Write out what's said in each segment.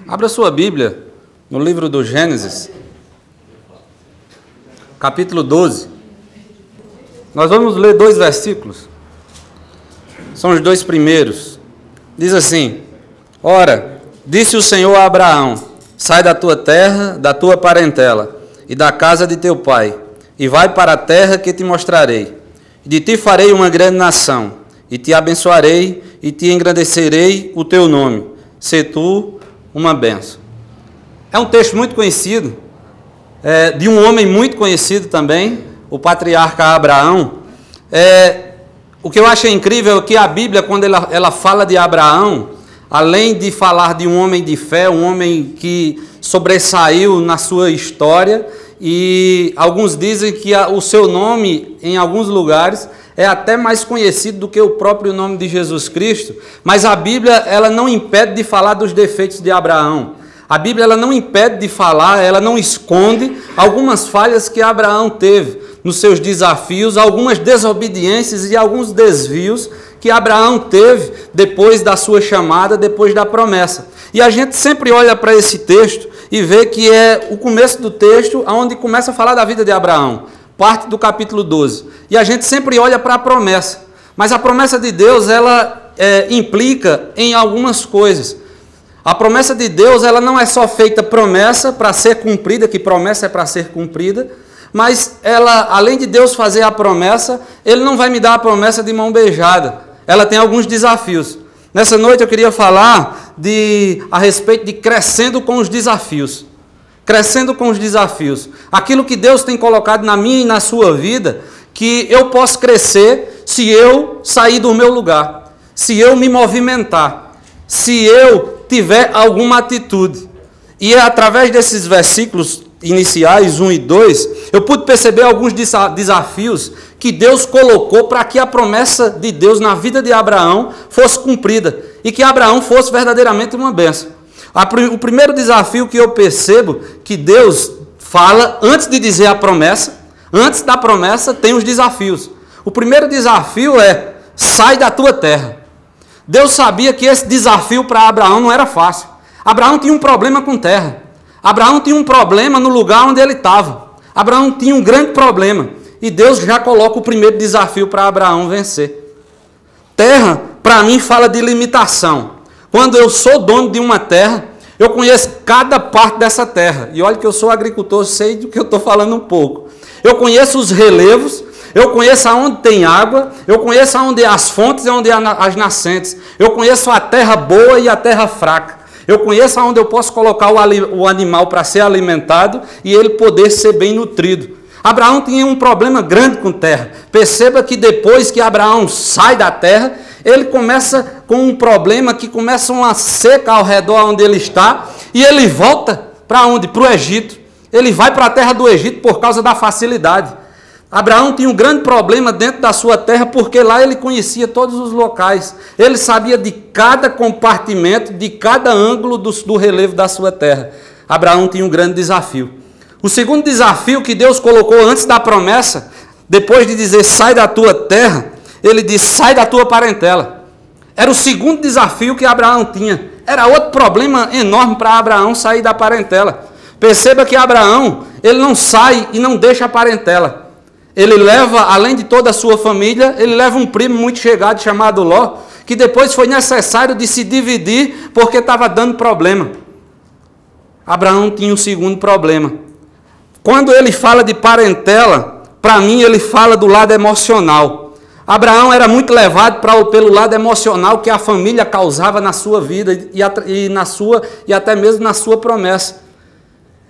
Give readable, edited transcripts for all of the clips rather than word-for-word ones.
Abra sua Bíblia no livro do Gênesis, capítulo 12. Nós vamos ler 2 versículos. São os 2 primeiros. Diz assim: Ora, disse o Senhor a Abraão: sai da tua terra, da tua parentela e da casa de teu pai, e vai para a terra que te mostrarei. De ti farei uma grande nação, e te abençoarei, e te engrandecerei o teu nome. Sê tu uma bênção. É um texto muito conhecido, de um homem muito conhecido também, o patriarca Abraão. O que eu acho incrível é que a Bíblia, quando ela fala de Abraão, além de falar de um homem de fé, um homem que sobressaiu na sua história, e alguns dizem que o seu nome, em alguns lugares, é até mais conhecido do que o próprio nome de Jesus Cristo, mas a Bíblia ela não impede de falar dos defeitos de Abraão. A Bíblia ela não impede de falar, ela não esconde algumas falhas que Abraão teve nos seus desafios, algumas desobediências e alguns desvios que Abraão teve depois da sua chamada, depois da promessa. E a gente sempre olha para esse texto e vê que é o começo do texto onde começa a falar da vida de Abraão, parte do capítulo 12. E a gente sempre olha para a promessa. Mas a promessa de Deus, ela implica em algumas coisas. A promessa de Deus, ela não é só feita promessa para ser cumprida, que promessa é para ser cumprida, mas ela, além de Deus fazer a promessa, Ele não vai me dar a promessa de mão beijada. Ela tem alguns desafios. Nessa noite eu queria falar a respeito de crescendo com os desafios. Crescendo com os desafios. Aquilo que Deus tem colocado na minha e na sua vida, que eu posso crescer se eu sair do meu lugar, se eu me movimentar, se eu tiver alguma atitude. E através desses versículos iniciais, 1 e 2, eu pude perceber alguns desafios que Deus colocou para que a promessa de Deus na vida de Abraão fosse cumprida e que Abraão fosse verdadeiramente uma bênção. O primeiro desafio que eu percebo que Deus fala antes de dizer a promessa, antes da promessa tem os desafios. O primeiro desafio é: sai da tua terra. Deus sabia que esse desafio para Abraão não era fácil. Abraão tinha um problema com terra. Abraão tinha um problema no lugar onde ele estava. Abraão tinha um grande problema. E Deus já coloca o primeiro desafio para Abraão vencer. Terra, para mim, fala de limitação. Quando eu sou dono de uma terra, eu conheço cada parte dessa terra. E olha que eu sou agricultor, sei do que eu estou falando um pouco. Eu conheço os relevos, eu conheço aonde tem água, eu conheço aonde as fontes e onde as nascentes. Eu conheço a terra boa e a terra fraca. Eu conheço aonde eu posso colocar o animal para ser alimentado e ele poder ser bem nutrido. Abraão tinha um problema grande com terra. Perceba que depois que Abraão sai da terra, ele começa com um problema que começa uma seca ao redor onde ele está, e ele volta para onde? Para o Egito. Ele vai para a terra do Egito por causa da facilidade. Abraão tinha um grande problema dentro da sua terra, porque lá ele conhecia todos os locais. Ele sabia de cada compartimento, de cada ângulo do relevo da sua terra. Abraão tinha um grande desafio. O segundo desafio que Deus colocou antes da promessa, depois de dizer sai da tua terra, ele disse sai da tua parentela. Era o segundo desafio que Abraão tinha. Era outro problema enorme para Abraão sair da parentela. Perceba que Abraão, ele não sai e não deixa a parentela. Ele leva, além de toda a sua família, ele leva um primo muito chegado chamado Ló, que depois foi necessário de se dividir porque estava dando problema. Abraão tinha um segundo problema. Quando ele fala de parentela, para mim ele fala do lado emocional. Abraão era muito levado pelo lado emocional que a família causava na sua vida e até mesmo na sua promessa.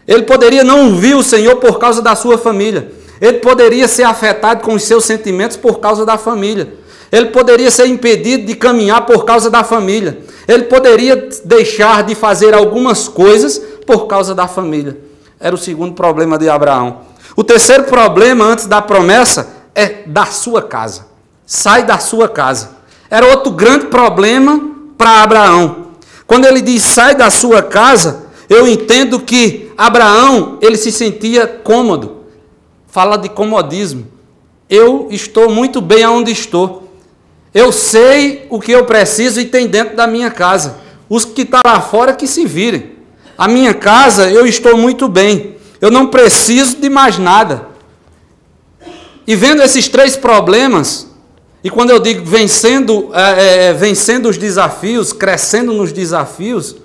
Ele poderia não ouvir o Senhor por causa da sua família. Ele poderia ser afetado com os seus sentimentos por causa da família. Ele poderia ser impedido de caminhar por causa da família. Ele poderia deixar de fazer algumas coisas por causa da família. Era o segundo problema de Abraão. O terceiro problema antes da promessa é da sua casa. Sai da sua casa. Era outro grande problema para Abraão. Quando ele diz sai da sua casa, eu entendo que Abraão, ele se sentia cômodo. Fala de comodismo. Eu estou muito bem onde estou. Eu sei o que eu preciso e tem dentro da minha casa. Os que estão lá fora que se virem. a minha casa, eu estou muito bem. Eu não preciso de mais nada. E vendo esses 3 problemas, e quando eu digo vencendo os desafios, crescendo nos desafios,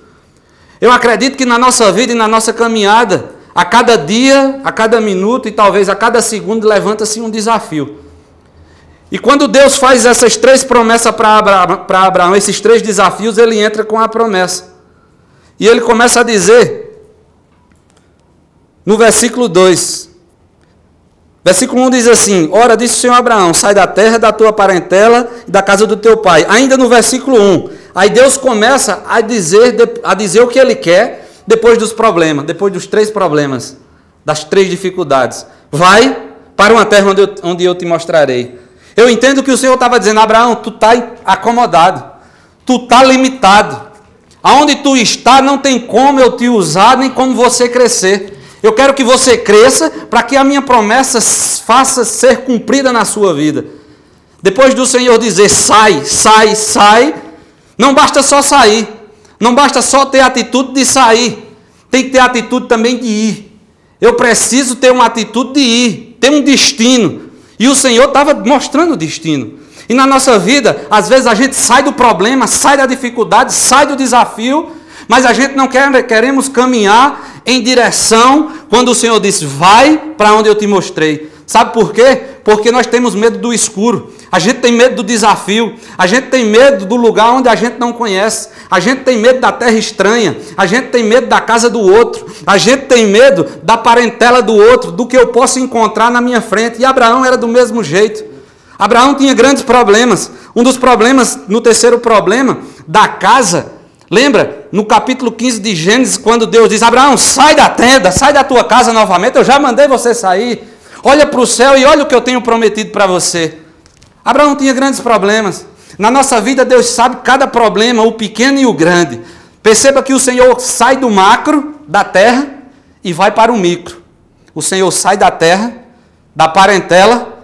eu acredito que na nossa vida e na nossa caminhada, a cada dia, a cada minuto e talvez a cada segundo, levanta-se um desafio. E quando Deus faz essas 3 promessas para Abraão, esses 3 desafios, ele entra com a promessa. E ele começa a dizer, no versículo 2, versículo 1 diz assim: ora, disse o Senhor a Abraão, sai da terra, da tua parentela e da casa do teu pai. Ainda no versículo 1, aí Deus começa a dizer o que ele quer depois dos problemas, depois dos 3 problemas, das 3 dificuldades. Vai para uma terra onde eu te mostrarei. Eu entendo que o Senhor estava dizendo: Abraão, tu está acomodado, tu está limitado. Aonde tu está não tem como eu te usar, nem como você crescer. Eu quero que você cresça para que a minha promessa faça ser cumprida na sua vida. Depois do Senhor dizer sai, sai, sai, não basta só sair. Não basta só ter a atitude de sair. Tem que ter a atitude também de ir. Eu preciso ter uma atitude de ir, ter um destino. E o Senhor estava mostrando o destino. E na nossa vida, às vezes a gente sai do problema, sai da dificuldade, sai do desafio, mas a gente não queremos caminhar em direção quando o Senhor disse: vai para onde eu te mostrei. Sabe por quê? Porque nós temos medo do escuro, a gente tem medo do desafio, a gente tem medo do lugar onde a gente não conhece, a gente tem medo da terra estranha, a gente tem medo da casa do outro, a gente tem medo da parentela do outro, do que eu posso encontrar na minha frente. E Abraão era do mesmo jeito. Abraão tinha grandes problemas. Um dos problemas, no terceiro problema, da casa. Lembra, no capítulo 15 de Gênesis, quando Deus diz: Abraão, sai da tenda, sai da tua casa novamente, eu já mandei você sair. Olha para o céu e olha o que eu tenho prometido para você. Abraão tinha grandes problemas. Na nossa vida, Deus sabe cada problema, o pequeno e o grande. Perceba que o Senhor sai do macro, da terra, e vai para o micro. O Senhor sai da terra, da parentela,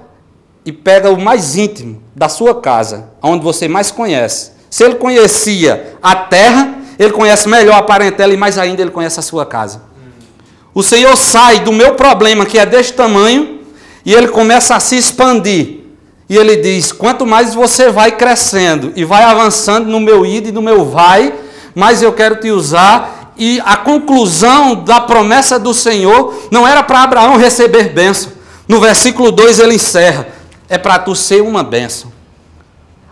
e pega o mais íntimo da sua casa, onde você mais conhece. Se ele conhecia a terra, ele conhece melhor a parentela e mais ainda ele conhece a sua casa. O Senhor sai do meu problema, que é deste tamanho, e ele começa a se expandir. E ele diz: quanto mais você vai crescendo e vai avançando no meu ida e no meu vai, mais eu quero te usar. E a conclusão da promessa do Senhor não era para Abraão receber bênção. No versículo 2 ele encerra: é para tu ser uma bênção.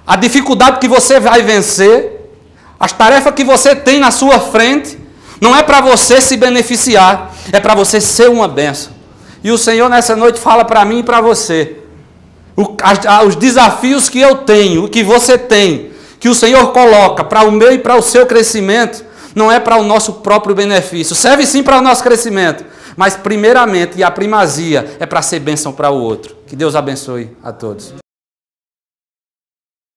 A dificuldade que você vai vencer, as tarefas que você tem na sua frente, não é para você se beneficiar, é para você ser uma bênção. E o Senhor nessa noite fala para mim e para você: os desafios que eu tenho, que você tem, que o Senhor coloca para o meu e para o seu crescimento, não é para o nosso próprio benefício. Serve sim para o nosso crescimento, mas primeiramente, e a primazia, é para ser bênção para o outro. Que Deus abençoe a todos.